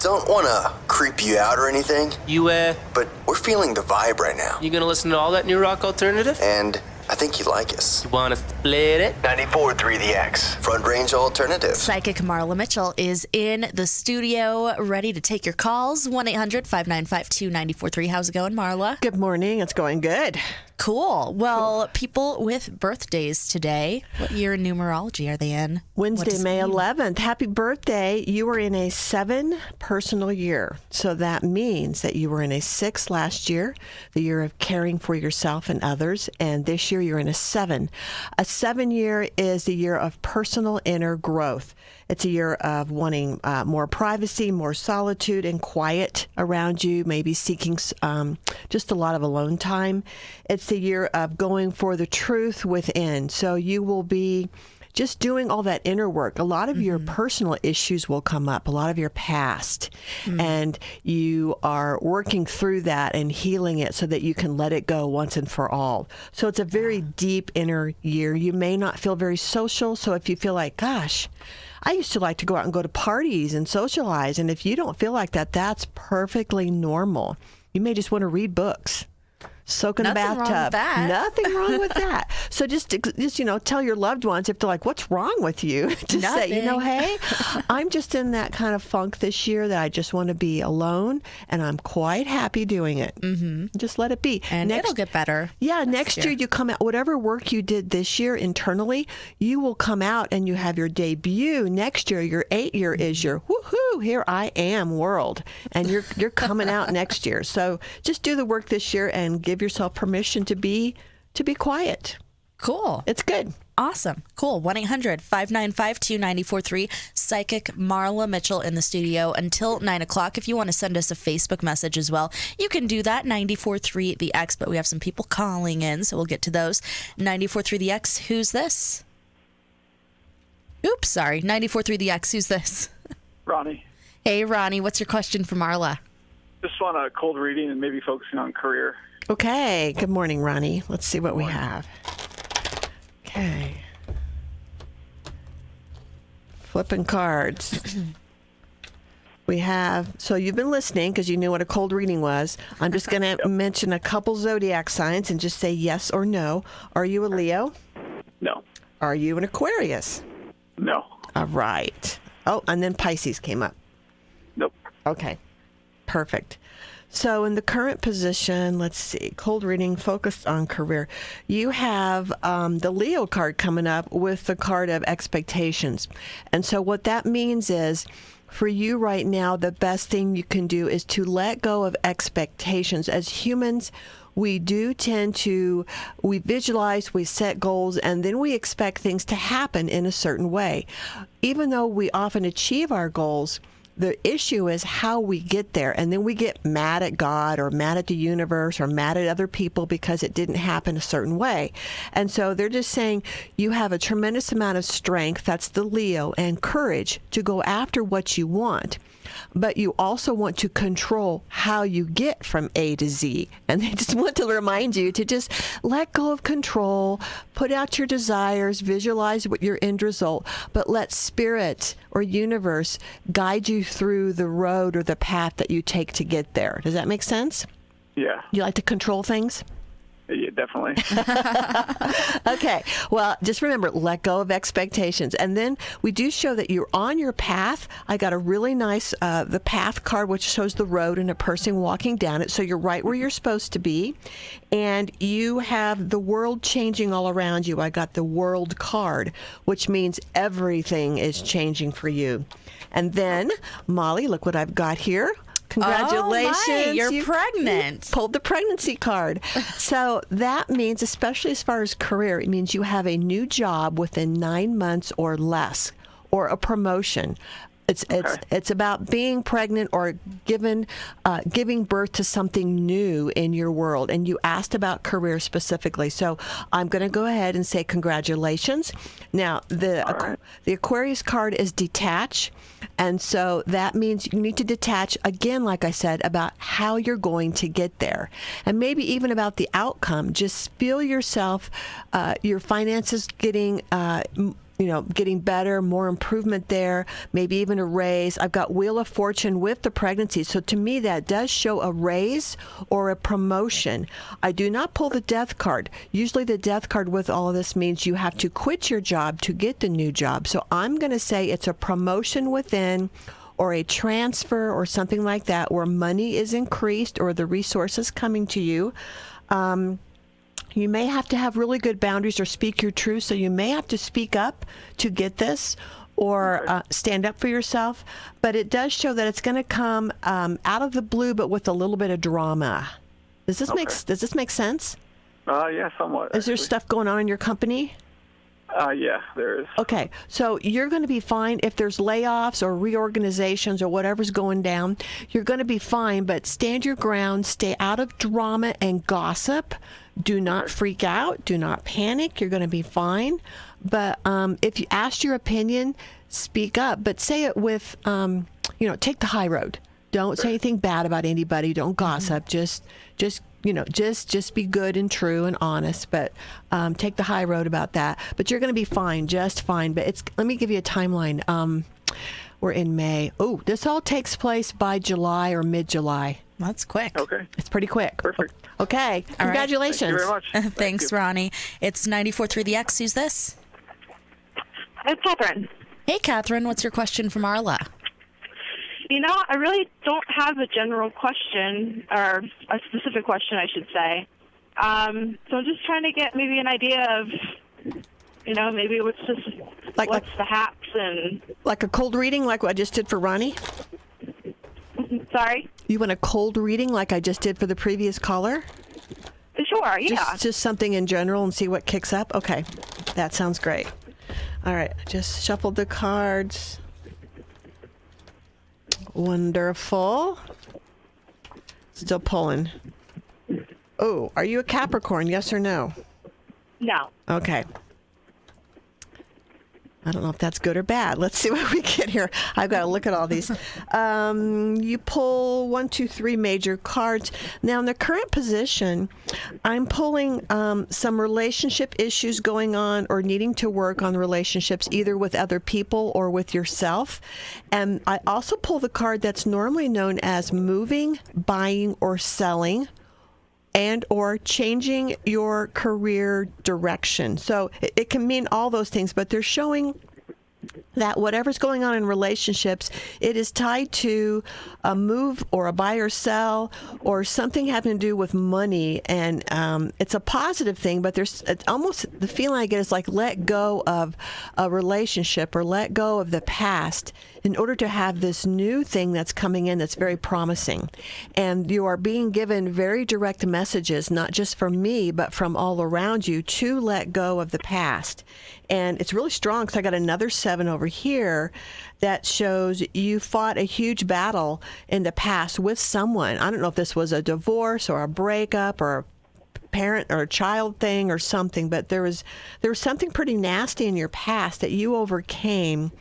don't want to creep you out or anything. But we're feeling the vibe right now. You gonna listen to all that new rock alternative? And I think you like us. You wanna split it? 94.3 The X. Front Range Alternative. Psychic Marla Mitchell is in the studio, ready to take your calls. 1-800-595-2943. How's it going, Marla? Good morning. It's going good. Cool. Well, people with birthdays today, what year in numerology are they in? Wednesday, May 11th. Happy birthday. You were in a 7 personal year. So that means that you were in a 6 last year, the year of caring for yourself and others. And this year you're in a 7. A 7 year is the year of personal inner growth. It's a year of wanting more privacy, more solitude and quiet around you, maybe seeking just a lot of alone time. It's the year of going for the truth within. So you will be just doing all that inner work. A lot of your personal issues will come up, a lot of your past, and you are working through that and healing it so that you can let it go once and for all. So it's a very deep inner year. You may not feel very social. So if you feel like, gosh, I used to like to go out and go to parties and socialize. And if you don't feel like that, that's perfectly normal. You may just want to read books. Soak in the bathtub. Nothing wrong with that. Nothing wrong with that. So just tell your loved ones if they're like, "What's wrong with you?" Just say, hey, I'm just in that kind of funk this year that I just want to be alone, and I'm quite happy doing it. Just let it be, and it'll get better. Yeah, next year you come out. Whatever work you did this year internally, you will come out and you have your debut next year. Your 8 year is your woohoo! Here I am world, and you're coming out next year. So just do the work this year and give yourself permission to be quiet. Cool. It's good. Awesome. Cool. 1-800-595-2943. Psychic Marla Mitchell in the studio until 9 o'clock. If you want to send us a Facebook message as well, you can do that. 94.3 The X, but we have some people calling in, so we'll get to those. 94.3 The X, who's this? Oops, sorry. 94.3 The X, who's this? Ronnie. Hey, Ronnie. What's your question for Marla? Just want a cold reading and maybe focusing on career. Okay. Good morning, Ronnie. Let's see what we have. Okay. Flipping cards. We have, so you've been listening because you knew what a cold reading was. I'm just going to mention a couple zodiac signs and just say yes or no. Are you a Leo? No. Are you an Aquarius? No. All right. Oh, and then Pisces came up. Nope. Okay. Perfect. So in the current position, let's see, cold reading focused on career. You have the Leo card coming up with the card of expectations. And so what that means is for you right now, the best thing you can do is to let go of expectations. As humans, we do tend to, we visualize, we set goals, and then we expect things to happen in a certain way. Even though we often achieve our goals, the issue is how we get there. And then we get mad at God or mad at the universe or mad at other people because it didn't happen a certain way. And so they're just saying you have a tremendous amount of strength, that's the Leo, and courage to go after what you want. But you also want to control how you get from A to Z. And they just want to remind you to just let go of control, put out your desires, visualize what your end result, but let spirit or universe guide you through the road or the path that you take to get there. Does that make sense? Yeah. You like to control things? Yeah, definitely. Okay. Well, just remember, let go of expectations. And then we do show that you're on your path. I got a really nice, the path card, which shows the road and a person walking down it. So you're right where you're supposed to be. And you have the world changing all around you. I got the world card, which means everything is changing for you. And then, Molly, look what I've got here. Congratulations. Oh my, you're pregnant. You pulled the pregnancy card. So that means, especially as far as career, it means you have a new job within 9 months or less, or a promotion. It's about being pregnant or giving birth to something new in your world. And you asked about career specifically. So I'm going to go ahead and say congratulations. Now, the Aquarius card is detach. And so that means you need to detach, again, like I said, about how you're going to get there. And maybe even about the outcome. Just feel yourself, your finances getting getting better, more improvement there, maybe even a raise. I've got Wheel of Fortune with the pregnancy. So to me, that does show a raise or a promotion. I do not pull the death card. Usually the death card with all of this means you have to quit your job to get the new job. So I'm going to say it's a promotion within, or a transfer or something like that, where money is increased or the resources coming to you. You may have to have really good boundaries or speak your truth. So you may have to speak up to get this, or stand up for yourself. But it does show that it's going to come out of the blue, but with a little bit of drama. Does this make sense? Yeah, somewhat. Is there stuff going on in your company? Yeah, there is. Okay, so you're going to be fine if there's layoffs or reorganizations or whatever's going down. You're going to be fine, but stand your ground, stay out of drama and gossip. Do not freak out. Do not panic. You're going to be fine. But if you asked your opinion, speak up. But say it with, take the high road. Don't say anything bad about anybody. Don't gossip. Just be good and true and honest. But take the high road about that. But you're going to be fine, just fine. But let me give you a timeline. We're in May. Oh, this all takes place by July or mid-July. That's quick. Okay. It's pretty quick. Perfect. Okay. All Congratulations. Right. Thank you very much. Thanks, Ronnie. It's 94.3 The X. Who's this? It's Catherine. Hey, Catherine. What's your question for Marla? I really don't have a general question, or a specific question, I should say. So I'm just trying to get maybe an idea of, maybe what's the haps and... Like a cold reading like what I just did for Ronnie? Sorry? You want a cold reading like I just did for the previous caller? Sure, yeah. Just something in general and see what kicks up? Okay, that sounds great. All right, I just shuffled the cards. Wonderful. Still pulling. Oh, are you a Capricorn, yes or no? No. Okay. I don't know if that's good or bad. Let's see what we get here. I've got to look at all these. You pull 1, 2, 3 major cards. Now, in the current position, I'm pulling some relationship issues going on or needing to work on relationships either with other people or with yourself. And I also pull the card that's normally known as moving, buying, or selling, and or changing your career direction. So it can mean all those things, but they're showing that whatever's going on in relationships, it is tied to a move or a buy or sell or something having to do with money. And it's a positive thing, but it's almost the feeling I get is like let go of a relationship or let go of the past in order to have this new thing that's coming in that's very promising. And you are being given very direct messages, not just from me, but from all around you to let go of the past. And it's really strong because I got another 7 over here that shows you fought a huge battle in the past with someone. I don't know if this was a divorce or a breakup or a parent or a child thing or something, but there was something pretty nasty in your past that you overcame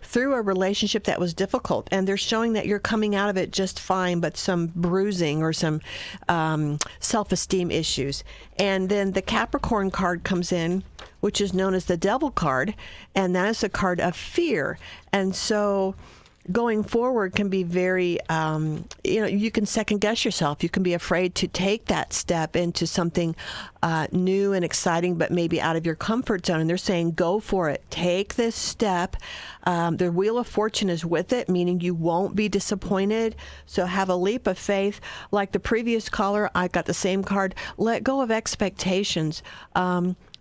through a relationship that was difficult, and they're showing that you're coming out of it just fine, but some bruising or some self-esteem issues. And then the Capricorn card comes in, which is known as the Devil card, and that is a card of fear. And so going forward can be very, you can second guess yourself. You can be afraid to take that step into something new and exciting, but maybe out of your comfort zone. And they're saying, go for it. Take this step. The Wheel of Fortune is with it, meaning you won't be disappointed. So have a leap of faith. Like the previous caller, I got the same card. Let go of expectations.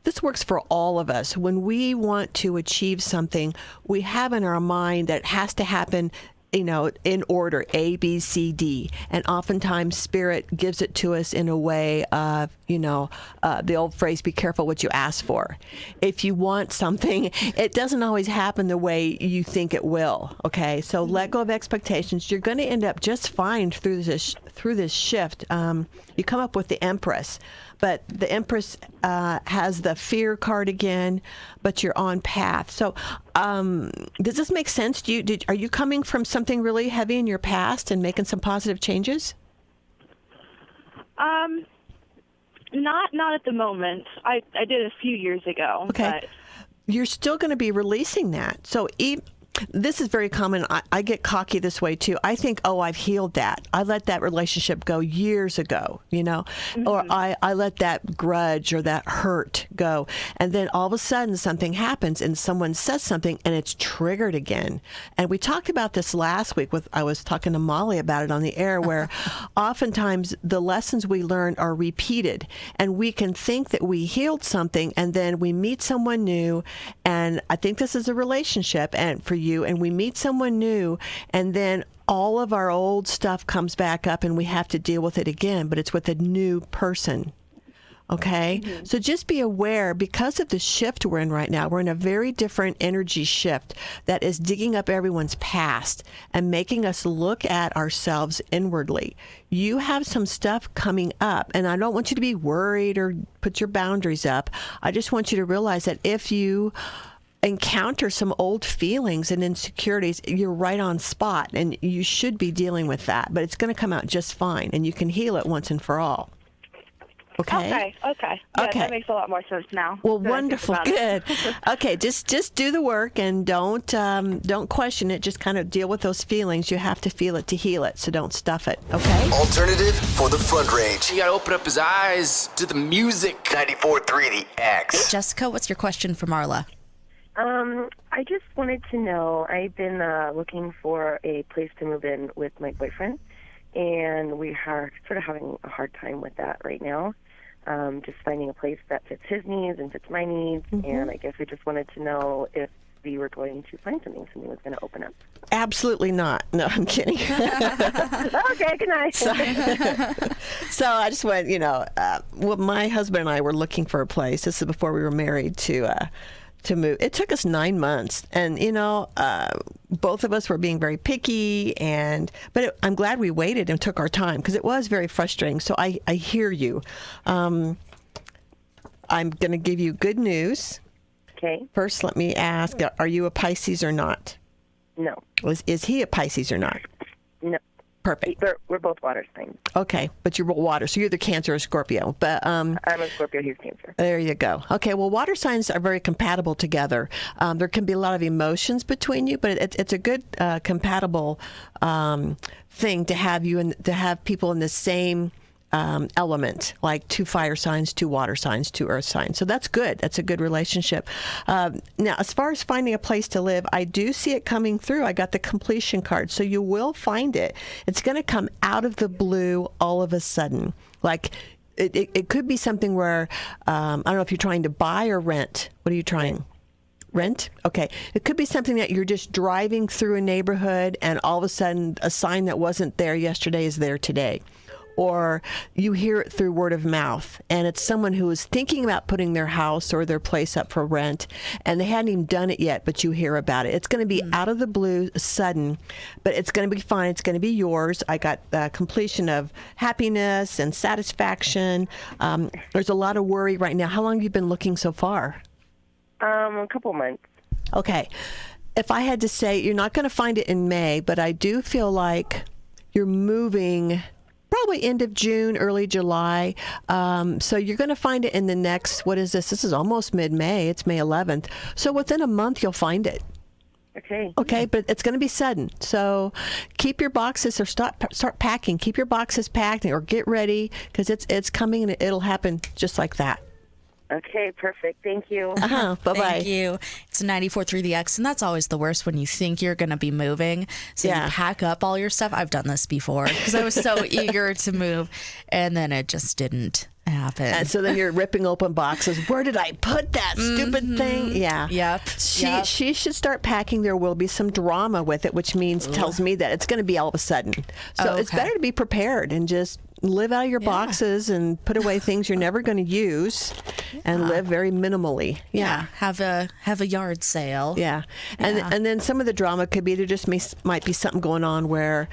This works for all of us. When we want to achieve something, we have in our mind that it has to happen, in order, A, B, C, D. And oftentimes Spirit gives it to us in a way of, the old phrase, be careful what you ask for. If you want something, it doesn't always happen the way you think it will. Okay, so let go of expectations. You're going to end up just fine through this shift. You come up with the Empress. But the Empress has the fear card again, but you're on path. So does this make sense? Are you coming from something really heavy in your past and making some positive changes? Not at the moment. I did a few years ago. Okay. But... you're still going to be releasing that. So this is very common. I get cocky this way too. I think, oh, I've healed that. I let that relationship go years ago, or I let that grudge or that hurt go. And then all of a sudden something happens and someone says something and it's triggered again. And we talked about this last week I was talking to Mollie about it on the air, where oftentimes the lessons we learn are repeated, and we can think that we healed something, and then we meet someone new. And I think this is a relationship and for you, and we meet someone new, and then all of our old stuff comes back up and we have to deal with it again, but it's with a new person. Okay? So just be aware, because of the shift we're in right now, we're in a very different energy shift that is digging up everyone's past and making us look at ourselves inwardly. You have some stuff coming up, and I don't want you to be worried or put your boundaries up. I just want you to realize that if you encounter some old feelings and insecurities, you're right on spot, and you should be dealing with that, but it's going to come out just fine, and you can heal it once and for all. Okay. Yeah, that makes a lot more sense now. Well, wonderful, good. Okay, just do the work, and don't question it. Just kind of deal with those feelings. You have to feel it to heal it, so don't stuff it. Okay. Alternative for the Front Range. You gotta open up his eyes to the music. 94.3 The X. Jessica, what's your question for Marla? I just wanted to know, I've been looking for a place to move in with my boyfriend, and we are sort of having a hard time with that right now. Just finding a place that fits his needs and fits my needs, and I guess I just wanted to know if we were going to find something was going to open up. Absolutely not. No, I'm kidding. Okay, good night. So I just went, well, my husband and I were looking for a place. This is before we were married, to move. It took us 9 months, and both of us were being very picky, but I'm glad we waited and took our time, because it was very frustrating. So I hear you. I'm going to give you good news. Okay. First, let me ask, are you a Pisces or not? No. Is he a Pisces or not? No. Perfect. We're both water signs. Okay, but you're water, so you're the Cancer or Scorpio. But I'm a Scorpio, he's Cancer. There you go. Okay, well, water signs are very compatible together. There can be a lot of emotions between you, but it's a good compatible thing to have people in the same element, like 2 fire signs, 2 water signs, 2 earth signs. So that's good. That's a good relationship. Now, as far as finding a place to live, I do see it coming through. I got the completion card. So you will find it. It's going to come out of the blue all of a sudden. Like, it could be something where, I don't know if you're trying to buy or rent. What are you trying? Rent? Okay. It could be something that you're just driving through a neighborhood and all of a sudden a sign that wasn't there yesterday is there today. Or you hear it through word of mouth, and it's someone who is thinking about putting their house or their place up for rent, and they hadn't even done it yet, but you hear about it. It's going to be out of the blue, sudden, but it's going to be fine. It's going to be yours. I got completion of happiness and satisfaction. There's a lot of worry right now. How long have you been looking so far? A couple months. Okay. If I had to say, you're not going to find it in May, but I do feel like you're moving probably end of June, early July. So you're going to find it in the next, what is this? This is almost mid-May. It's May 11th. So within a month, you'll find it. Okay, but it's going to be sudden. So keep your boxes or start packing. Keep your boxes packed or get ready, because it's coming and it'll happen just like that. Okay, perfect. Thank you. Bye-bye. Thank you. It's 94.3 The X, and that's always the worst when you think you're going to be moving. So you pack up all your stuff. I've done this before because I was so eager to move, and then it just didn't happen. And so then you're ripping open boxes. Where did I put that stupid thing? Yeah. Yep. She should start packing. There will be some drama with it, which tells me that it's going to be all of a sudden. So it's better to be prepared and just live out of your boxes and put away things you're never going to use and live very minimally. Yeah. Have a yard sale. Yeah. And then some of the drama could be there just might be something going on where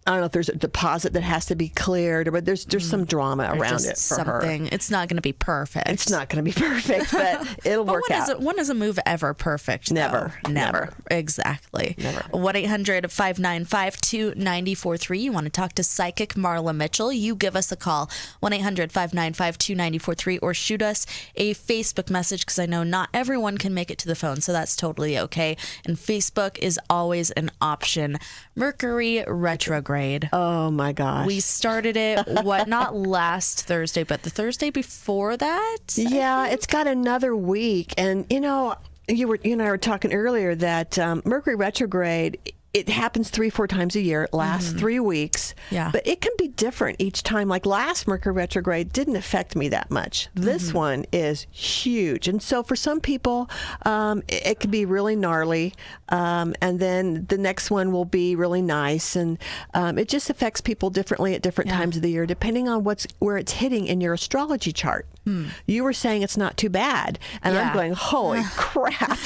I don't know if there's a deposit that has to be cleared, but there's some drama Or around just it for something. her. It's not going to be perfect. It's not going to be perfect, but it'll work out. When is a move ever perfect? Never. Though? Never. Exactly. Never. 1-800-595-2943. You want to talk to psychic Marla Mitchell? You give us a call. 1-800-595-2943 or shoot us a Facebook message because I know not everyone can make it to the phone, so that's totally okay. And Facebook is always an option. Mercury retrograde. Oh my gosh. We started it, not last Thursday, but the Thursday before that? Yeah, it's got another week. And, you and I were talking earlier that Mercury retrograde, it happens 3-4 times a year. It lasts 3 weeks. Yeah. But it can be different each time. Like last Mercury retrograde didn't affect me that much. This one is huge. And so for some people, it could be really gnarly. And then the next one will be really nice. And it just affects people differently at different times of the year, depending on where it's hitting in your astrology chart. You were saying it's not too bad. And I'm going, holy crap.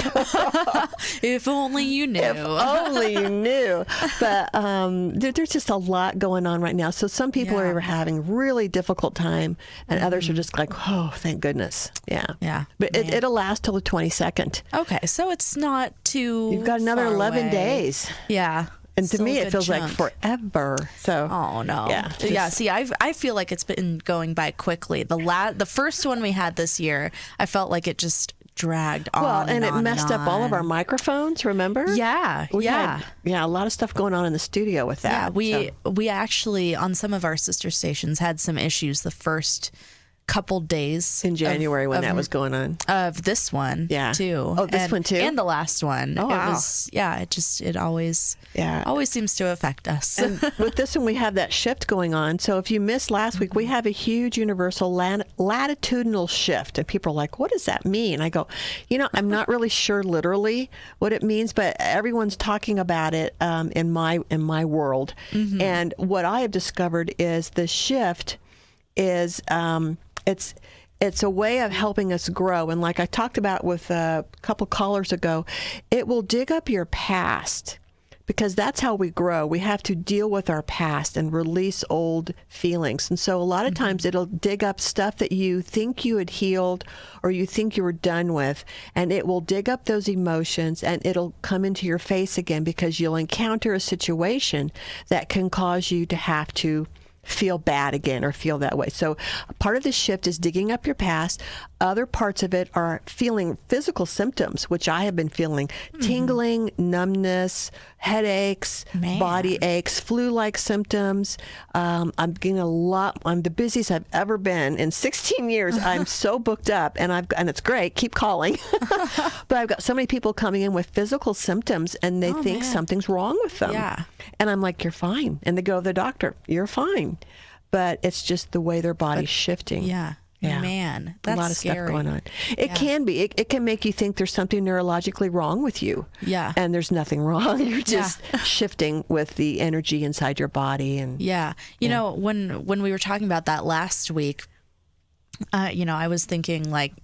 If only you knew. If only you knew. But there's just a lot going on right now. So some people are having really difficult time, and others are just like, oh, thank goodness. Yeah. Yeah. But it'll last till the 22nd. Okay, so it's not too You've got another far 11 away. days. Yeah. And to Still me, a it good feels like chunk. forever. So, Oh no! Yeah, See, I feel like it's been going by quickly. The first one we had this year, I felt like it just dragged on. well, and it on messed up all of on. our microphones. Remember? Yeah, We yeah. had, a lot of stuff going on in the studio with that. Yeah, we actually on some of our sister stations had some issues the first couple days in January when that was going on. Of this one, Yeah. too. Oh, this one too? and the last one. Oh, wow. It was, it always seems to affect us. And with this one, we have that shift going on. So if you missed last week, we have a huge universal latitudinal shift. And people are like, what does that mean? I go, I'm not really sure literally what it means, but everyone's talking about it in my world. And what I have discovered is the shift is it's a way of helping us grow. And like I talked about with a couple callers ago, it will dig up your past because that's how we grow. We have to deal with our past and release old feelings. And so a lot of times it'll dig up stuff that you think you had healed or you think you were done with, and it will dig up those emotions and it'll come into your face again because you'll encounter a situation that can cause you to have to feel bad again or feel that way. So part of the shift is digging up your past. Other parts of it are feeling physical symptoms, which I have been feeling. Tingling, numbness, headaches, body aches, flu-like symptoms. I'm getting I'm the busiest I've ever been. In 16 years, I'm so booked up, and it's great. Keep calling. But I've got so many people coming in with physical symptoms, and they think something's wrong with them. Yeah. And I'm like, you're fine. And they go to the doctor, you're fine. But it's just the way their body's shifting. Yeah. Man, that's a lot of scary. stuff going on. It can be. It can make you think there's something neurologically wrong with you. Yeah. And there's nothing wrong. You're just shifting with the energy inside your body. And you know, when we were talking about that last week, I was thinking like,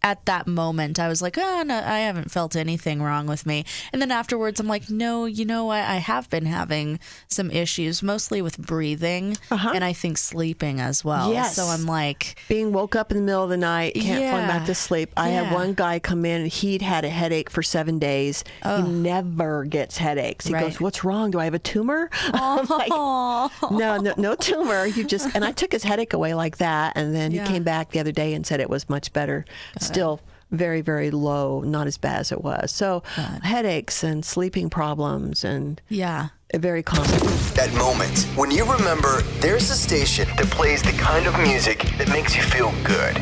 at that moment, I was like, oh, no, I haven't felt anything wrong with me. And then afterwards, I'm like, no, I have been having some issues, mostly with breathing and I think sleeping as well. Yes. So I'm like... being woke up in the middle of the night, can't fall back to sleep. I had one guy come in, and he'd had a headache for 7 days. He never gets headaches. He goes, what's wrong? Do I have a tumor? I'm like, no tumor. And I took his headache away like that. And then he came back the other day and said it was much better. Still very, very low, not as bad as it was. So headaches and sleeping problems and very common. That moment when you remember there's a station that plays the kind of music that makes you feel good.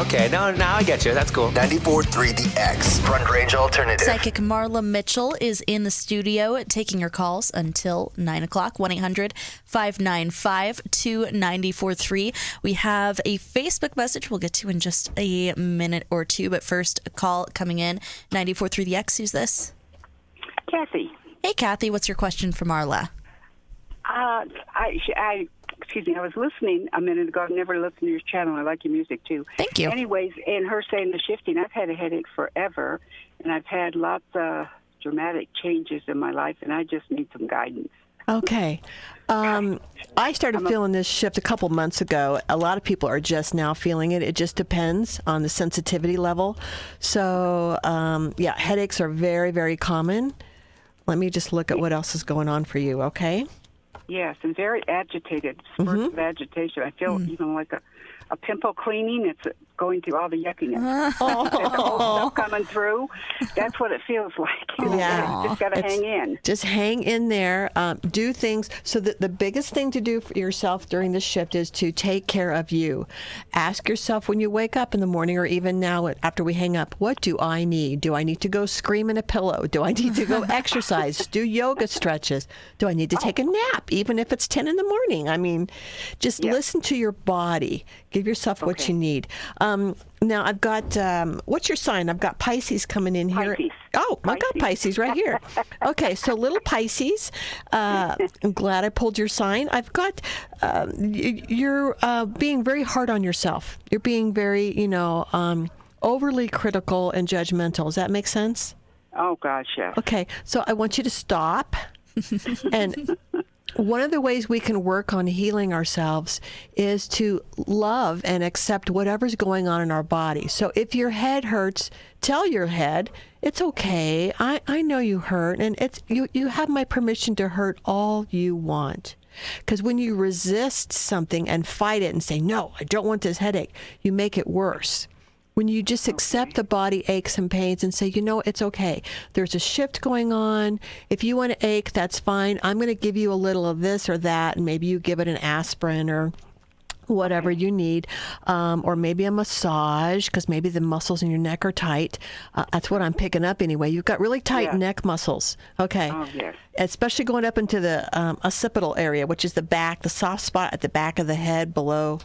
Okay. Now I get you. That's cool. 94.3 The X, Front Range Alternative. Psychic Marla Mitchell is in the studio taking your calls until 9 o'clock. 1-800-595-2943. We have a Facebook message we'll get to in just a minute or two. But first, a call coming in. 94.3 The X. Who's this? Kathy. Hey, Kathy. What's your question for Marla? Excuse me, I was listening a minute ago. I've never listened to your channel. I like your music, too. Thank you. Anyways, in her saying the shifting, I've had a headache forever, and I've had lots of dramatic changes in my life, and I just need some guidance. Okay. I started feeling this shift a couple months ago. A lot of people are just now feeling it. It just depends on the sensitivity level. So, headaches are very, very common. Let me just look at what else is going on for you, okay? Yes, and very agitated, spurts of agitation. I feel even like a pimple cleaning. It's going through all the yuckiness. The whole stuff coming through. That's what it feels like. Yeah. Just got to hang in. Just hang in there. Do things. So the biggest thing to do for yourself during this shift is to take care of you. Ask yourself when you wake up in the morning or even now after we hang up, what do I need? Do I need to go scream in a pillow? Do I need to go exercise? Do yoga stretches? Do I need to take a nap, even if it's 10 in the morning? I mean, just listen to your body. Give yourself what you need. Now I've got, what's your sign? I've got Pisces coming in here. Pisces. Oh, I've got Pisces right here. Okay, so little Pisces. I'm glad I pulled your sign. I've got, you're being very hard on yourself. You're being very, overly critical and judgmental. Does that make sense? Oh, gosh, yes. Okay, so I want you to stop. And one of the ways we can work on healing ourselves is to love and accept whatever's going on in our body. So if your head hurts, tell your head, it's okay. I know you hurt, and it's you have my permission to hurt all you want. Because when you resist something and fight it and say, no, I don't want this headache, you make it worse. When you just accept the body aches and pains and say, it's okay. There's a shift going on. If you want to ache, that's fine. I'm going to give you a little of this or that, and maybe you give it an aspirin or whatever you need, or maybe a massage because maybe the muscles in your neck are tight. That's what I'm picking up anyway. You've got really tight neck muscles. Okay. Oh, yes. Especially going up into the occipital area, which is the back, the soft spot at the back of the head below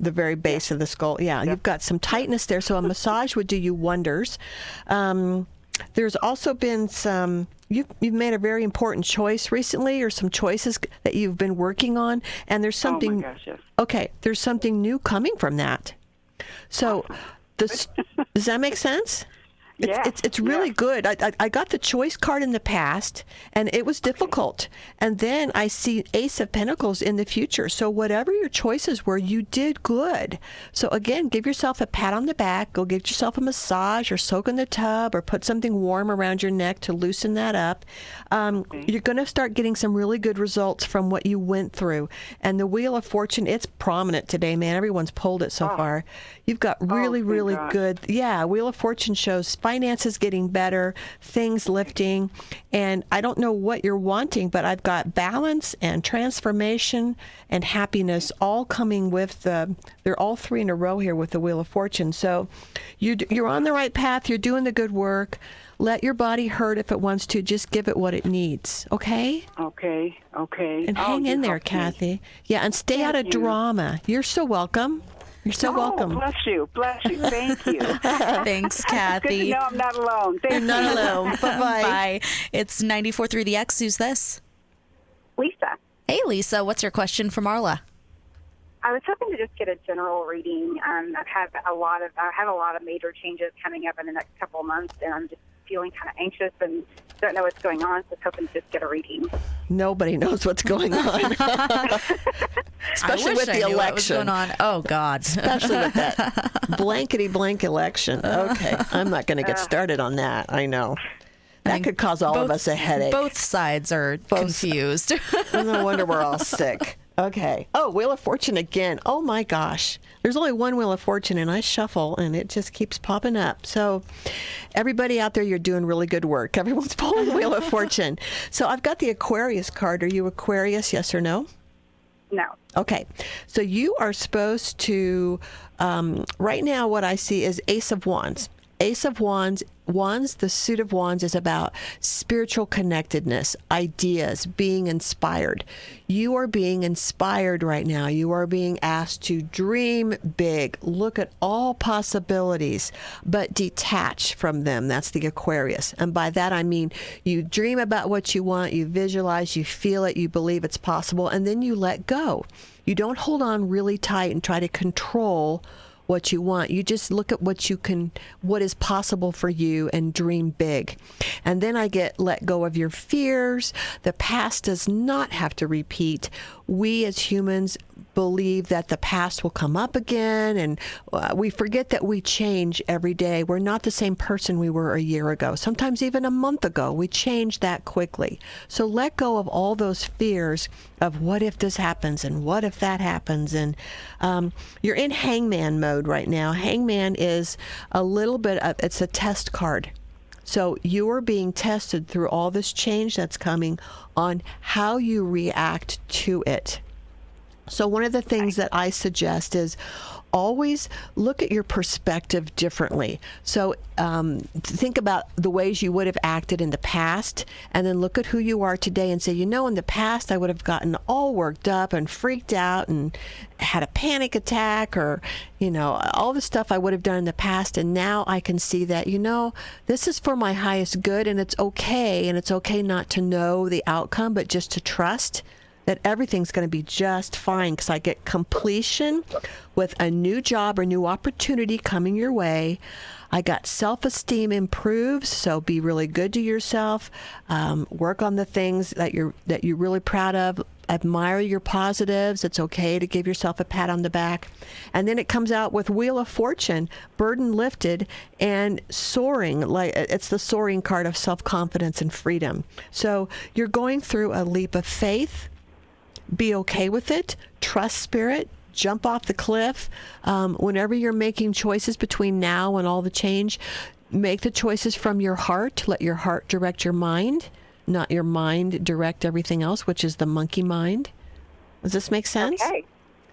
the very base of the skull. Yeah, you've got some tightness there, so a massage would do you wonders. There's also been some, you've made a very important choice recently, or some choices that you've been working on, and there's something, oh my gosh, yes. Okay, there's something new coming from that. So, does that make sense? It's really good. I got the choice card in the past, and it was difficult. And then I see Ace of Pentacles in the future. So whatever your choices were, you did good. So again, give yourself a pat on the back. Go get yourself a massage or soak in the tub or put something warm around your neck to loosen that up. You're going to start getting some really good results from what you went through. And the Wheel of Fortune, it's prominent today, man. Everyone's pulled it so far. You've got really good. Yeah, Wheel of Fortune shows finances getting better, things lifting, and I don't know what you're wanting, but I've got balance and transformation and happiness all coming with they're all three in a row here with the Wheel of Fortune. So you're on the right path. You're doing the good work. Let your body hurt if it wants to. Just give it what it needs. Okay? Okay. And hang in there, Kathy. Yeah, and stay out of drama. You're so welcome. You're so welcome. Bless you. Thank you. Thanks, Kathy. Good to know I'm not alone. Thank you. Not alone. Bye-bye. Bye. It's 94.3 The X. Who's this? Lisa. Hey, Lisa. What's your question for Marla? I was hoping to just get a general reading. I have a lot of major changes coming up in the next couple of months, and I'm just feeling kind of anxious and don't know what's going on, so I was hoping to just get a reading. Nobody knows what's going on. Especially with the election. What was going on. Oh, God. Especially with that blankety-blank election. Okay, I'm not going to get started on that. I know. That could cause all of us a headache. Both sides are confused. No wonder we're all sick. Okay. Oh, Wheel of Fortune again. Oh, my gosh. There's only one Wheel of Fortune, and I shuffle, and it just keeps popping up. So everybody out there, you're doing really good work. Everyone's pulling the Wheel of Fortune. So I've got the Aquarius card. Are you Aquarius, yes or no? No. Okay. So you are supposed to, right now what I see is Ace of Wands. Ace of Wands, the suit of Wands is about spiritual connectedness, ideas, being inspired. You are being inspired right now. You are being asked to dream big, look at all possibilities, but detach from them. That's the Aquarius. And by that, I mean you dream about what you want, you visualize, you feel it, you believe it's possible, and then you let go. You don't hold on really tight and try to control what you want. You just look at what is possible for you and dream big. And then I let go of your fears. The past does not have to repeat. We as humans believe that the past will come up again, and we forget that we change every day. We're not the same person we were a year ago, sometimes even a month ago. We change that quickly. So let go of all those fears of what if this happens and what if that happens. And you're in hangman mode right now. Hangman is a little bit of, it's a test card. So you are being tested through all this change that's coming on how you react to it. So one of the things that I suggest is always look at your perspective differently. So think about the ways you would have acted in the past, and then look at who you are today and say, in the past I would have gotten all worked up and freaked out and had a panic attack, or, all the stuff I would have done in the past. And now I can see that, this is for my highest good, and it's okay. And it's okay not to know the outcome, but just to trust that everything's going to be just fine, because I get completion with a new job or new opportunity coming your way. I got self-esteem improves, so be really good to yourself. Work on the things that you're really proud of. Admire your positives. It's okay to give yourself a pat on the back. And then it comes out with Wheel of Fortune, burden lifted, and soaring. Like it's the soaring card of self-confidence and freedom. So you're going through a leap of faith. Be okay with it. Trust spirit. Jump off the cliff. Whenever you're making choices between now and all the change, make the choices from your heart. Let your heart direct your mind, not your mind direct everything else, which is the monkey mind. Does this make sense? Okay.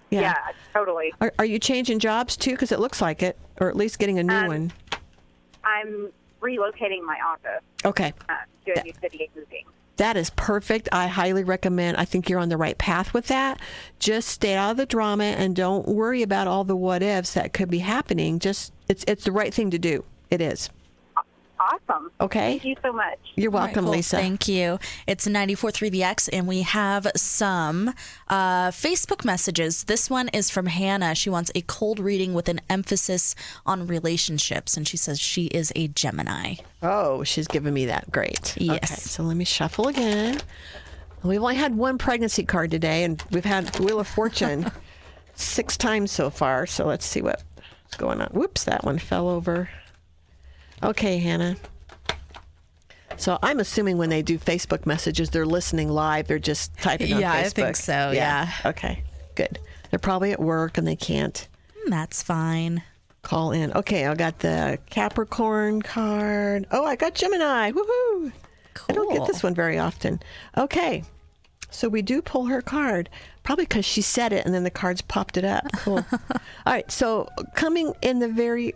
Yeah, totally. Are you changing jobs too? Because it looks like it, or at least getting a new one. I'm relocating my office. Okay. To a new city and moving. That is perfect. I highly recommend. I think you're on the right path with that. Just stay out of the drama and don't worry about all the what ifs that could be happening. Just it's the right thing to do. It is. Awesome. Okay. Thank you so much. You're welcome, Well, Lisa. Thank you. It's 94.3 The X, and we have some Facebook messages. This one is from Hannah. She wants a cold reading with an emphasis on relationships, and she says she is a Gemini. Oh, she's giving me that. Great. Yes. Okay, so let me shuffle again. We've only had one pregnancy card today, and we've had Wheel of Fortune 6 times so far. So let's see what's going on. Whoops, that one fell over. Okay, Hannah. So I'm assuming when they do Facebook messages, they're listening live. They're just typing on Facebook. Yeah, I think so, yeah. Okay, good. They're probably at work and they can't That's fine. call in. Okay, I got the Capricorn card. Oh, I got Gemini. Woohoo! Cool. I don't get this one very often. Okay, so we do pull her card. Probably because she said it and then the cards popped it up. Cool. All right, so coming in the very...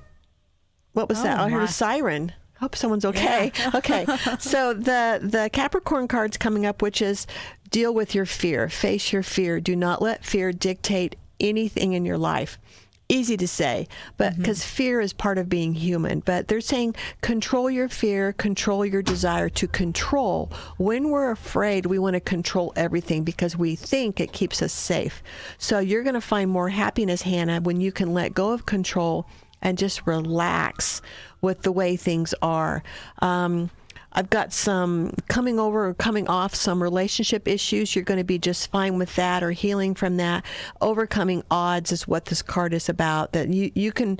What was that? I heard a siren. Hope someone's okay. Yeah. Okay. So the Capricorn card's coming up, which is deal with your fear. Face your fear. Do not let fear dictate anything in your life. Easy to say, but because fear is part of being human. But they're saying control your fear, control your desire to control. When we're afraid, we want to control everything because we think it keeps us safe. So you're going to find more happiness, Hannah, when you can let go of control and just relax with the way things are. I've got some coming off some relationship issues. You're going to be just fine with that, or healing from that. Overcoming odds is what this card is about. That you can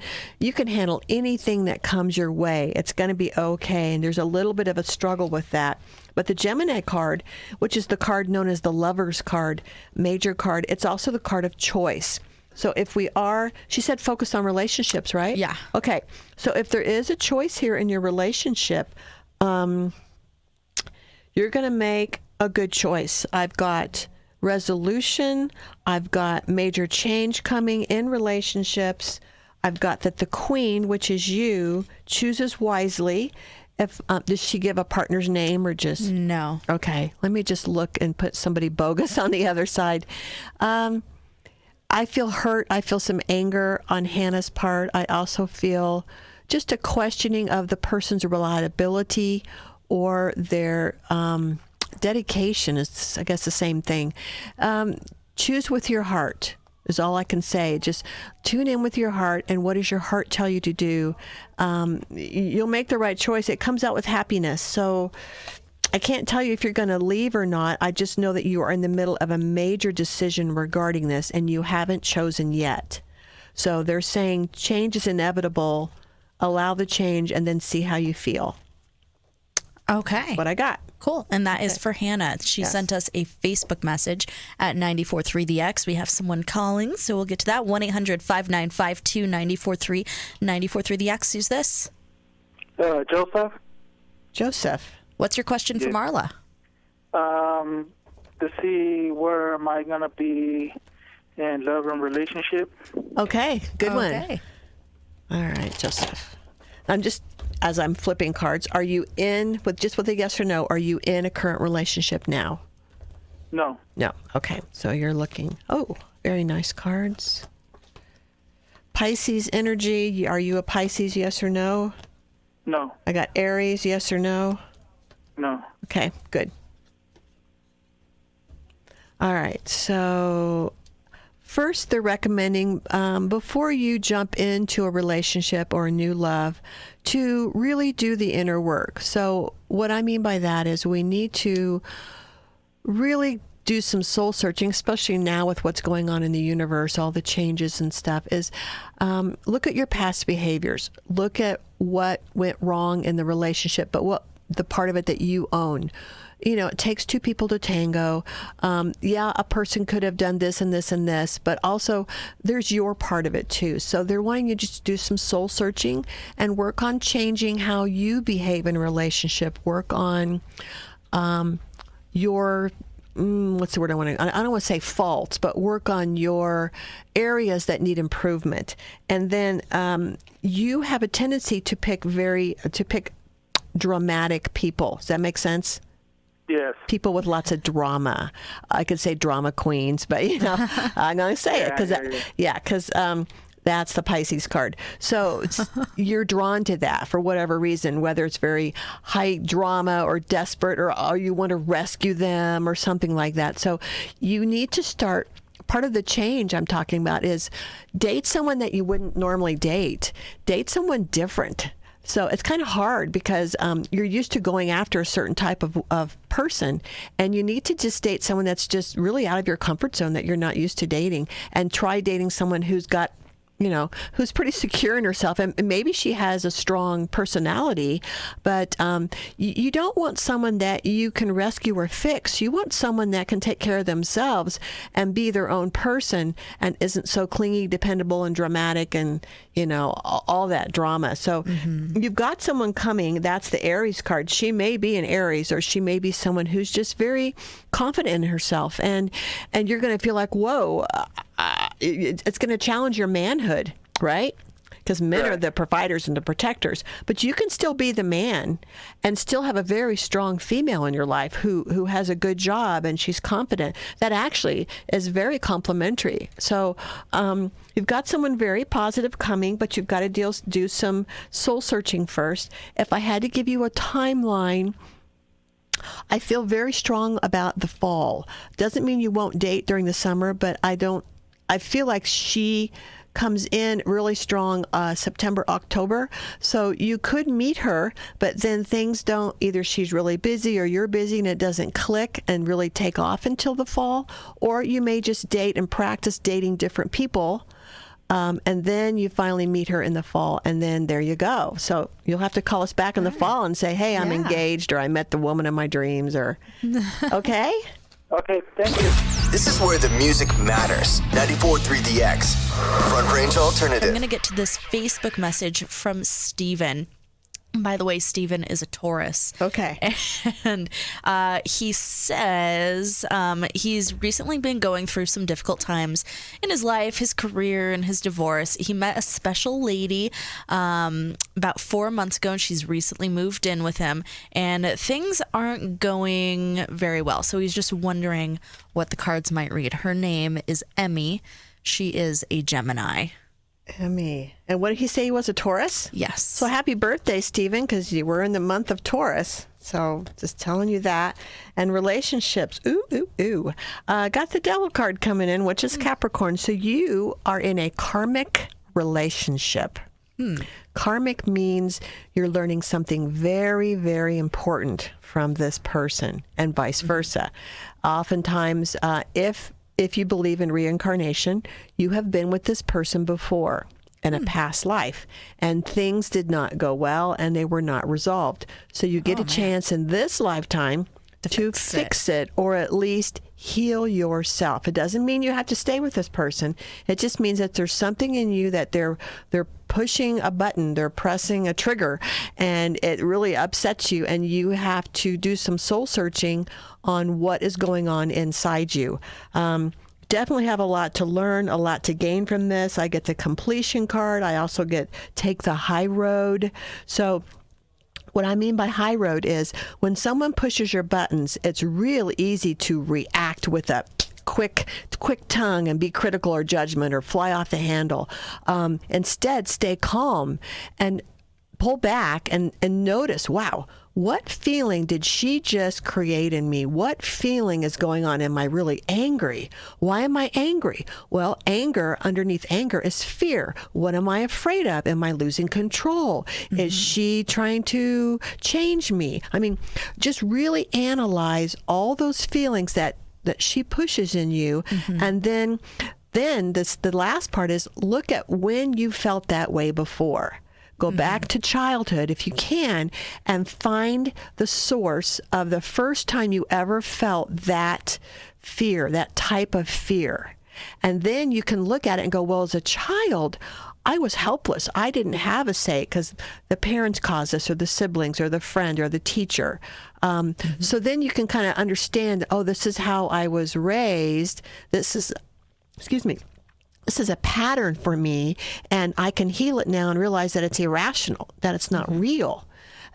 handle anything that comes your way. It's going to be okay. And there's a little bit of a struggle with that. But the Gemini card, which is the card known as the Lover's card, major card, it's also the card of choice. So if we are, she said focus on relationships, right? Yeah. Okay. So if there is a choice here in your relationship, you're going to make a good choice. I've got resolution. I've got major change coming in relationships. I've got that the Queen, which is you, chooses wisely. If does she give a partner's name or just? No. Okay. Let me just look and put somebody bogus on the other side. I feel hurt. I feel some anger on Hannah's part. I also feel just a questioning of the person's reliability or their dedication is, I guess, the same thing. Choose with your heart. is all I can say. Just tune in with your heart, and what does your heart tell you to do? You'll make the right choice. It comes out with happiness. So I can't tell you if you're going to leave or not. I just know that you are in the middle of a major decision regarding this, and you haven't chosen yet. So they're saying change is inevitable. Allow the change, and then see how you feel. Okay. That's what I got. Cool. And that is for Hannah. She sent us a Facebook message at 943-THE-X. We have someone calling, so we'll get to that. 1-800-5952-943. 943-THE-X. Who's this? Joseph. Joseph. What's your question for Marla? To see where am I going to be in love and relationship. Okay. Good one. All right, Joseph. As I'm flipping cards, are you in, with a yes or no, are you in a current relationship now? No. No. Okay. So you're looking. Oh, very nice cards. Pisces energy. Are you a Pisces, yes or no? No. I got Aries, yes or no? No. Okay, good. All right. So first, they're recommending before you jump into a relationship or a new love to really do the inner work. So what I mean by that is we need to really do some soul searching, especially now with what's going on in the universe, all the changes and stuff, is look at your past behaviors. Look at what went wrong in the relationship, but what the part of it that you own. You know, it takes two people to tango. A person could have done this and this and this, but also there's your part of it too. So they're wanting you just to do some soul searching and work on changing how you behave in a relationship. Work on your, what's the word I don't want to say faults, but work on your areas that need improvement. And then you have a tendency to pick dramatic people. Does that make sense? Yes. People with lots of drama. I could say drama queens, but I'm going to say it because that's the Pisces card. So you're drawn to that for whatever reason, whether it's very high drama or desperate or you want to rescue them or something like that. So you need to start. Part of the change I'm talking about is date someone that you wouldn't normally date. Date someone different. So it's kind of hard because you're used to going after a certain type of person, and you need to just date someone that's just really out of your comfort zone that you're not used to dating, and try dating someone who's got, who's pretty secure in herself. And maybe she has a strong personality, but you don't want someone that you can rescue or fix. You want someone that can take care of themselves and be their own person and isn't so clingy, dependable, and dramatic and, all that drama. So you've got someone coming. That's the Aries card. She may be an Aries, or she may be someone who's just very confident in herself. And you're going to feel like, whoa, it's going to challenge your manhood, right? Because men are the providers and the protectors. But you can still be the man and still have a very strong female in your life who has a good job and she's confident. That actually is very complimentary. So you've got someone very positive coming, but you've got to do some soul searching first. If I had to give you a timeline, I feel very strong about the fall. Doesn't mean you won't date during the summer, but I feel like she comes in really strong September, October. So you could meet her, but then things don't, either she's really busy or you're busy and it doesn't click and really take off until the fall. Or you may just date and practice dating different people. And then you finally meet her in the fall, and then there you go. So you'll have to call us back in the fall and say, hey, I'm engaged, or I met the woman of my dreams, or okay? Okay, thank you. This is where the music matters. 94.3 The X, Front Range Alternative. I'm going to get to this Facebook message from Steven. By the way, Steven is a Taurus. Okay. And he says he's recently been going through some difficult times in his life, his career, and his divorce. He met a special lady about 4 months ago, and she's recently moved in with him. And things aren't going very well. So he's just wondering what the cards might read. Her name is Emmy. She is a Gemini. Emmy. And what did he say, he was a Taurus? Yes. So happy birthday, Stephen, because you were in the month of Taurus. So just telling you that. And relationships, got the Devil card coming in, which is Capricorn. So you are in a karmic relationship. Karmic means you're learning something very, very important from this person, and vice versa. Oftentimes, if you believe in reincarnation, you have been with this person before in a past life, and things did not go well, and they were not resolved. So you get a chance in this lifetime to fix it, or at least heal yourself. It doesn't mean you have to stay with this person. It just means that there's something in you that they're pushing a button, they're pressing a trigger, and it really upsets you, and you have to do some soul searching on what is going on inside you. Definitely have a lot to learn, a lot to gain from this. I get the completion card. I also get take the high road. So what I mean by high road is when someone pushes your buttons, it's real easy to react with a quick tongue and be critical or judgment or fly off the handle. Instead, stay calm and pull back and notice, wow, what feeling did she just create in me? What feeling is going on? Am I really angry? Why am I angry? Well, anger, underneath anger is fear. What am I afraid of? Am I losing control? Is she trying to change me? I mean, just really analyze all those feelings that she pushes in you. And then the last part is look at when you felt that way before. Go back to childhood if you can and find the source of the first time you ever felt that fear, that type of fear. And then you can look at it and go, well, as a child, I was helpless. I didn't have a say because the parents caused this, or the siblings, or the friend, or the teacher. So then you can kind of understand, oh, this is how I was raised. This is a pattern for me, and I can heal it now and realize that it's irrational, that it's not real.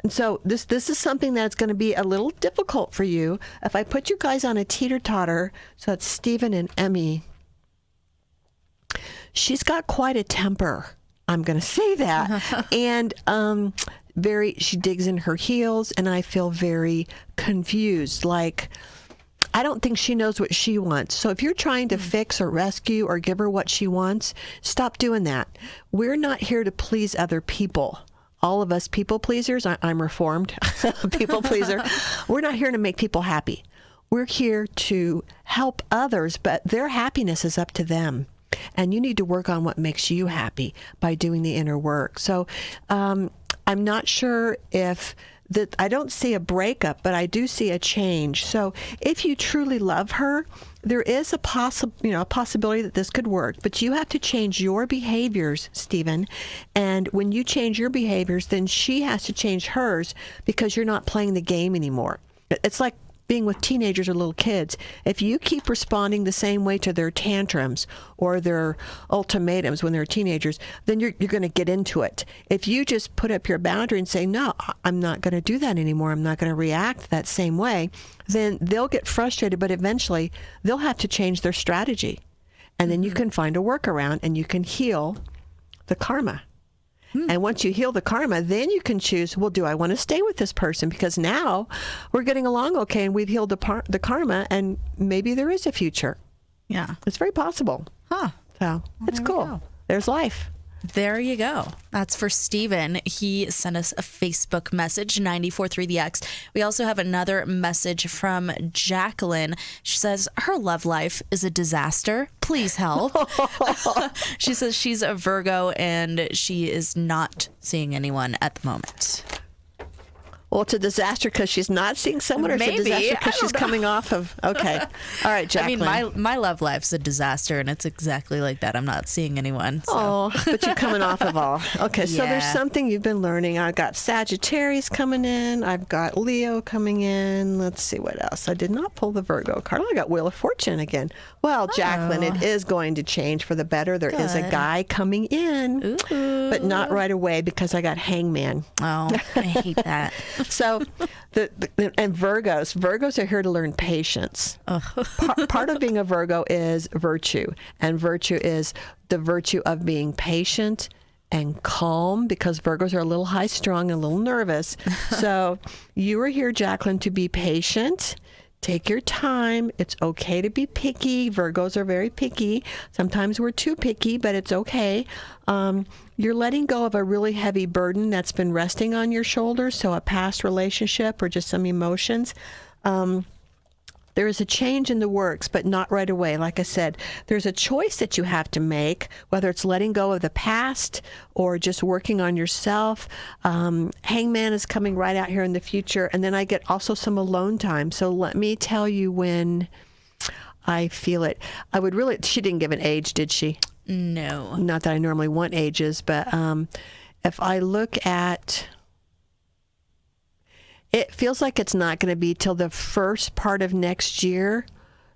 And so this is something that's going to be a little difficult for you. If I put you guys on a teeter-totter, so it's Stephen and Emmy, she's got quite a temper. I'm going to say that. And she digs in her heels, and I feel very confused, like I don't think she knows what she wants. So if you're trying to fix or rescue or give her what she wants, stop doing that. We're not here to please other people. All of us people pleasers, I'm reformed, people pleaser. We're not here to make people happy. We're here to help others, but their happiness is up to them. And you need to work on what makes you happy by doing the inner work. So I'm not sure if that I don't see a breakup, but I do see a change. So if you truly love her, there is a possibility that this could work, but you have to change your behaviors, Stephen. And when you change your behaviors, then she has to change hers, because you're not playing the game anymore. It's like being with teenagers or little kids. If you keep responding the same way to their tantrums or their ultimatums when they're teenagers, then you're going to get into it. If you just put up your boundary and say, no, I'm not going to do that anymore, I'm not going to react that same way, then they'll get frustrated, but eventually they'll have to change their strategy. And then you can find a workaround and you can heal the karma. And once you heal the karma, then you can choose, well, do I want to stay with this person? Because now we're getting along okay and we've healed the karma, and maybe there is a future. Yeah. It's very possible. So it's cool. There's life. There you go. That's for Steven. He sent us a Facebook message, 943 the X. We also have another message from Jacqueline. She says her love life is a disaster. Please help. She says she's a Virgo and she is not seeing anyone at the moment. Well, it's a disaster because she's not seeing someone, or it's a disaster because she's coming off of... Okay. All right, Jacqueline. I mean, my love life's a disaster, and it's exactly like that. I'm not seeing anyone. So. Oh, but you're coming off of all. Okay, so there's something you've been learning. I've got Sagittarius coming in. I've got Leo coming in. Let's see what else. I did not pull the Virgo card. I got Wheel of Fortune again. Well, Jacqueline, it is going to change for the better. There is a guy coming in, but not right away because I got Hangman. Oh, I hate that. So, and Virgos are here to learn patience. Part of being a Virgo is virtue, and virtue is the virtue of being patient and calm, because Virgos are a little high strung and a little nervous. So you are here, Jacqueline, to be patient. Take your time. It's okay to be picky. Virgos are very picky. Sometimes we're too picky, but it's okay. You're letting go of a really heavy burden that's been resting on your shoulders, so a past relationship or just some emotions. There is a change in the works, but not right away. Like I said, there's a choice that you have to make, whether it's letting go of the past or just working on yourself. Hangman is coming right out here in the future. And then I get also some alone time. So let me tell you when I feel it. She didn't give an age, did she? No. Not that I normally want ages, but if I look at... It feels like it's not going to be till the first part of next year.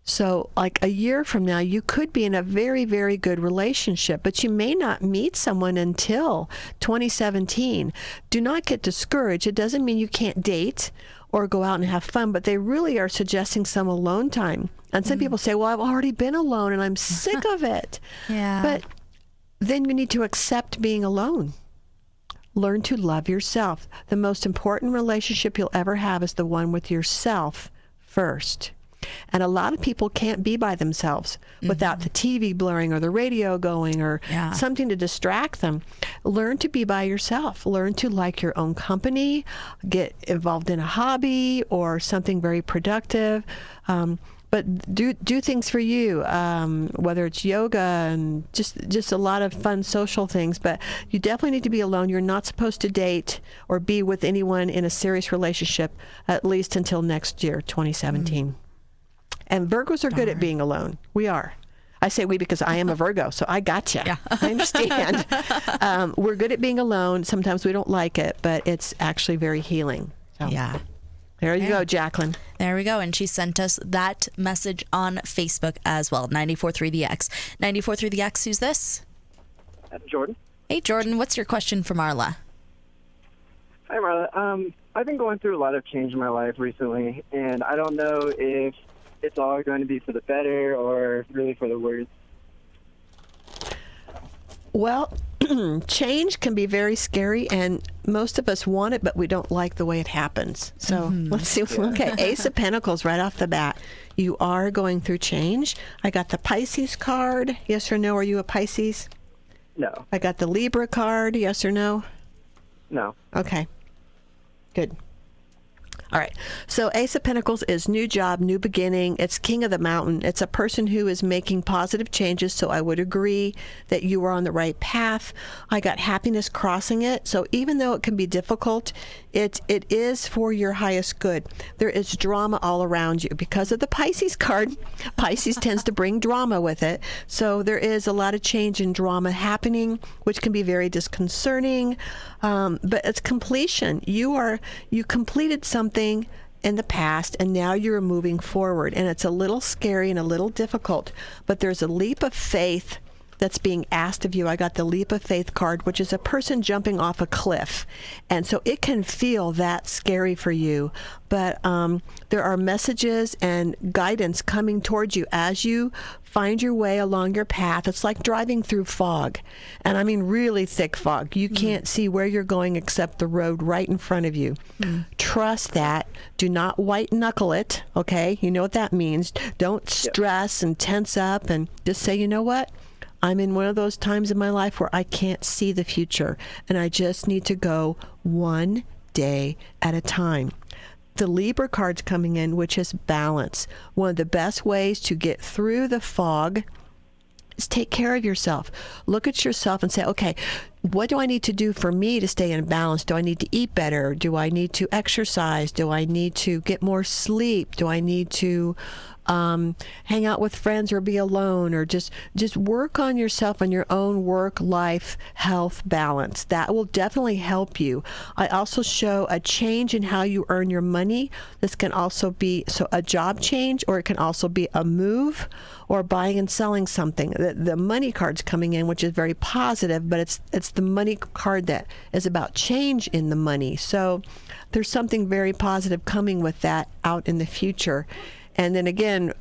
So like a year from now, you could be in a very, very good relationship, but you may not meet someone until 2017. Do not get discouraged. It doesn't mean you can't date or go out and have fun, but they really are suggesting some alone time. And some people say, well, I've already been alone and I'm sick of it. Yeah. But then you need to accept being alone. Learn to love yourself. The most important relationship you'll ever have is the one with yourself first. And a lot of people can't be by themselves without the TV blaring or the radio going or something to distract them. Learn to be by yourself. Learn to like your own company. Get involved in a hobby or something very productive. But do things for you, whether it's yoga and just a lot of fun social things. But you definitely need to be alone. You're not supposed to date or be with anyone in a serious relationship, at least until next year, 2017. And Virgos are good at being alone. We are. I say we because I am a Virgo, so I gotcha. Yeah. I understand. We're good at being alone. Sometimes we don't like it, but it's actually very healing. So. Yeah. There you go, Jacqueline. There we go. And she sent us that message on Facebook as well. 94.3 The X. 94.3 The X, who's this? Jordan. Hey, Jordan. What's your question for Marla? Hi, Marla. I've been going through a lot of change in my life recently, and I don't know if it's all going to be for the better or really for the worse. Well, change can be very scary, and most of us want it, but we don't like the way it happens. So let's see. Okay, Ace of Pentacles right off the bat. You are going through change. I got the Pisces card. Yes or no? Are you a Pisces? No. I got the Libra card. Yes or no? No. Okay. Good. All right. So Ace of Pentacles is new job, new beginning. It's King of the Mountain. It's a person who is making positive changes. So I would agree that you are on the right path. I got happiness crossing it. So even though it can be difficult, it is for your highest good. There is drama all around you because of the Pisces card. Pisces tends to bring drama with it. So there is a lot of change and drama happening, which can be very disconcerting. But it's completion. You completed something in the past, and now you're moving forward, and it's a little scary and a little difficult, but there's a leap of faith that's being asked of you. I got the leap of faith card, which is a person jumping off a cliff, and so it can feel that scary for you, but there are messages and guidance coming towards you as you find your way along your path. It's like driving through fog, and I mean really thick fog. You can't see where you're going except the road right in front of you. Trust that. Do not white knuckle it, okay? You know what that means. Don't stress and tense up, and just say, you know what? I'm in one of those times in my life where I can't see the future, and I just need to go one day at a time. The Libra card's coming in, which is balance. One of the best ways to get through the fog is take care of yourself. Look at yourself and say, okay, what do I need to do for me to stay in balance? Do I need to eat better? Do I need to exercise? Do I need to get more sleep? Do I need to hang out with friends or be alone, or just work on yourself and your own work, life, health balance? That will definitely help you. I also show a change in how you earn your money. This can also be a job change, or it can also be a move or buying and selling something. The money card's coming in, which is very positive, but it's the money card that is about change in the money. So there's something very positive coming with that out in the future. And then again,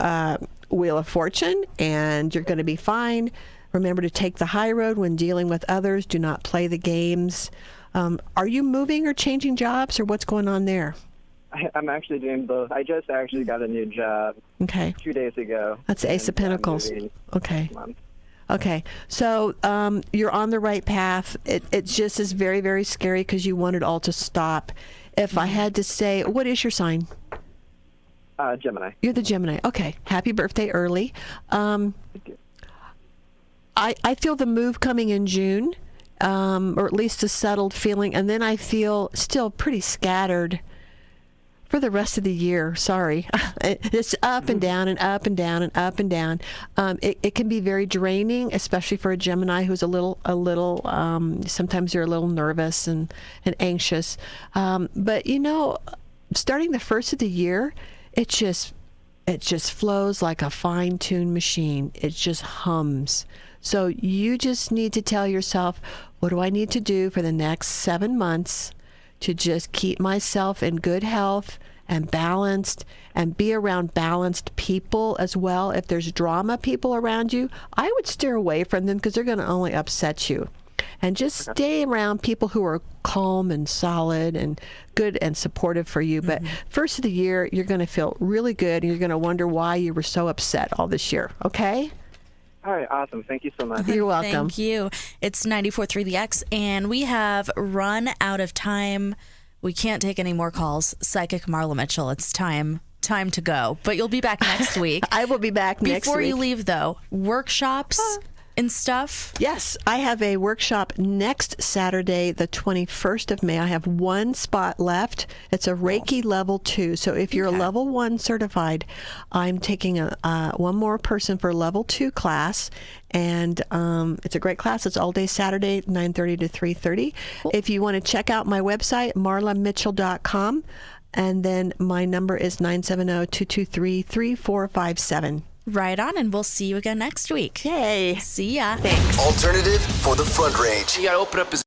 Wheel of Fortune, and you're going to be fine. Remember to take the high road when dealing with others. Do not play the games. Are you moving or changing jobs, or what's going on there? I'm actually doing both. I just actually got a new job 2 days ago. That's the Ace of Pentacles. Okay. Okay. So you're on the right path. It just is very, very scary because you want it all to stop. If I had to say, what is your sign? Gemini. You're the Gemini. Okay. Happy birthday early. I feel the move coming in June, or at least a settled feeling, and then I feel still pretty scattered for the rest of the year. Sorry. It's up and down and up and down and up and down. It can be very draining, especially for a Gemini who's a little sometimes they're a little nervous and anxious. But starting the first of the year, it just flows like a fine-tuned machine. It just hums. So you just need to tell yourself, what do I need to do for the next 7 months to just keep myself in good health and balanced, and be around balanced people as well. If there's drama people around you, I would steer away from them because they're going to only upset you. And just stay around people who are calm and solid and good and supportive for you. But first of the year, you're going to feel really good, and you're going to wonder why you were so upset all this year. Okay? All right, awesome. Thank you so much. You're welcome. Thank you. It's 94.3 The X, and we have run out of time. We can't take any more calls. Psychic Marla Mitchell, it's time to go. But you'll be back next week. I will be back next week. Before you leave, though, workshops and stuff? Yes, I have a workshop next Saturday, the 21st of May. I have one spot left. It's a Reiki level 2. So if you're a level 1 certified, I'm taking one more person for level 2 class. And it's a great class. It's all day Saturday, 9:30 to 3:30. Cool. If you want to check out my website, marlamitchell.com. And then my number is 970-223-3457. Right on, and we'll see you again next week. Yay. See ya. Thanks. Alternative for the Front Range. You gotta open up his